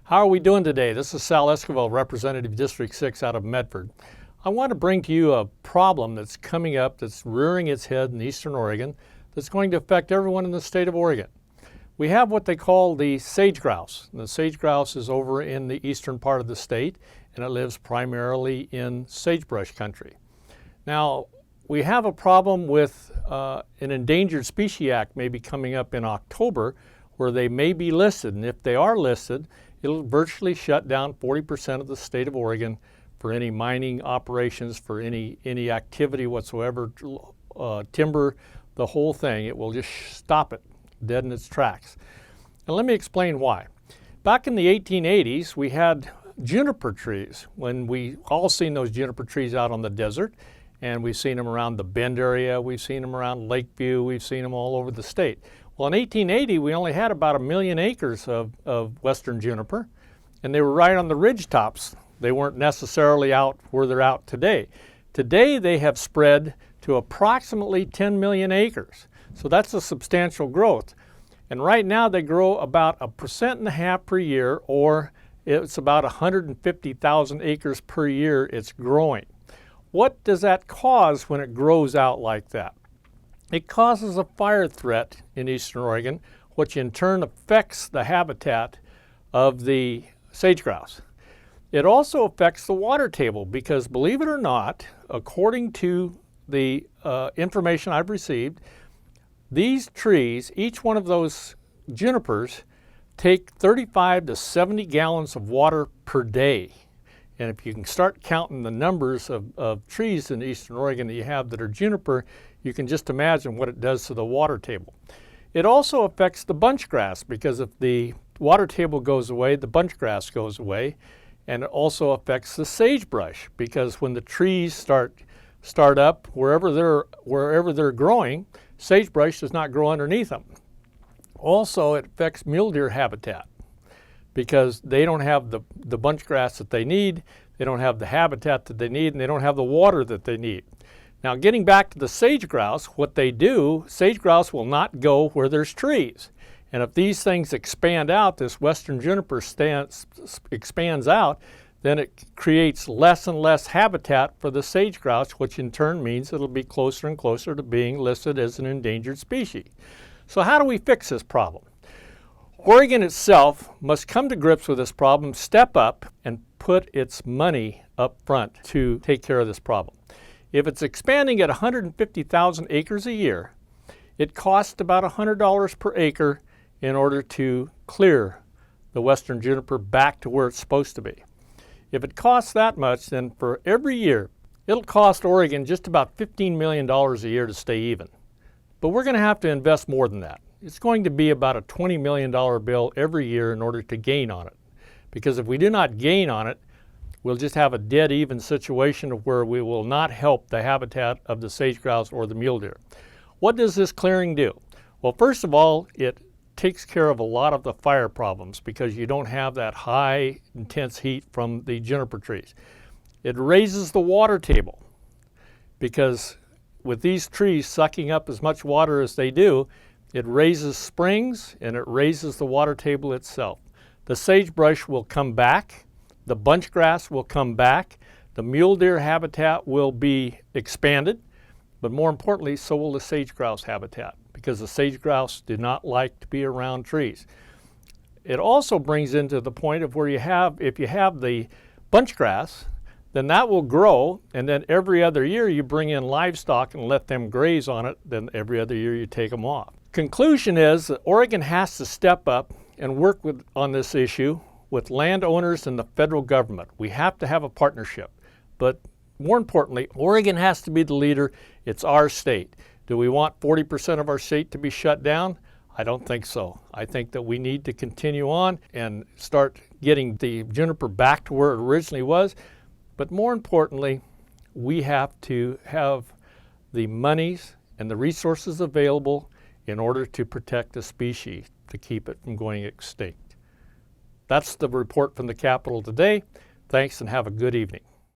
How are we doing today? This is Sal Esquivel, Representative District 6 out of Medford. I want to bring to you a problem that's coming up that's rearing its head in eastern Oregon that's going to affect everyone in the state of Oregon. We have what they call the sage grouse. And the sage grouse is over in the eastern part of the state, and it lives primarily in sagebrush country. Now, we have a problem with an Endangered Species Act maybe coming up in October where they may be listed, and if they are listed, it'll virtually shut down 40% of the state of Oregon for any mining operations, for any activity whatsoever, timber, the whole thing. It will just stop it dead in its tracks. And let me explain why. Back in the 1880s, we had juniper trees. When we all seen those juniper trees out on the desert, and we've seen them around the Bend area, we've seen them around Lakeview, we've seen them all over the state. Well, in 1880, we only had about 1 million acres of Western Juniper, and they were right on the ridge tops. They weren't necessarily out where they're out today. Today, they have spread to approximately 10 million acres. So that's a substantial growth. And right now, they grow about 1.5% per year, or it's about 150,000 acres per year it's growing. What does that cause when it grows out like that? It causes a fire threat in eastern Oregon, which in turn affects the habitat of the sage grouse. It also affects the water table because, believe it or not, according to the information I've received, these trees, each one of those junipers, take 35 to 70 gallons of water per day. And if you can start counting the numbers of trees in eastern Oregon that you have that are juniper, you can just imagine what it does to the water table. It also affects the bunch grass because if the water table goes away, the bunch grass goes away. And it also affects the sagebrush because when the trees start up, wherever they're growing, sagebrush does not grow underneath them. Also, it affects mule deer habitat because they don't have the bunch grass that they need, they don't have the habitat that they need, and they don't have the water that they need. Now, getting back to the sage grouse, what they do, sage grouse will not go where there's trees. And if these things expand out, this Western Juniper expands out, then it creates less and less habitat for the sage grouse, which in turn means it'll be closer and closer to being listed as an endangered species. So how do we fix this problem? Oregon itself must come to grips with this problem, step up, and put its money up front to take care of this problem. If it's expanding at 150,000 acres a year, it costs about $100 per acre in order to clear the Western Juniper back to where it's supposed to be. If it costs that much, then for every year, it'll cost Oregon just about $15 million a year to stay even. But we're going to have to invest more than that. It's going to be about a $20 million bill every year in order to gain on it. Because if we do not gain on it, we'll just have a dead even situation where we will not help the habitat of the sage grouse or the mule deer. What does this clearing do? Well, first of all, it takes care of a lot of the fire problems because you don't have that high intense heat from the juniper trees. It raises the water table because with these trees sucking up as much water as they do, it raises springs and it raises the water table itself. The sagebrush will come back, the bunch grass will come back, the mule deer habitat will be expanded, but more importantly, so will the sage grouse habitat because the sage grouse do not like to be around trees. It also brings into the point of where if you have the bunch grass, then that will grow, and then every other year you bring in livestock and let them graze on it, then every other year you take them off. Conclusion is that Oregon has to step up and work on this issue with landowners and the federal government. We have to have a partnership, but more importantly, Oregon has to be the leader. It's our state. Do we want 40% of our state to be shut down? I don't think so. I think that we need to continue on and start getting the juniper back to where it originally was. But more importantly, we have to have the monies and the resources available in order to protect the species, to keep it from going extinct. That's the report from the Capitol today. Thanks and have a good evening.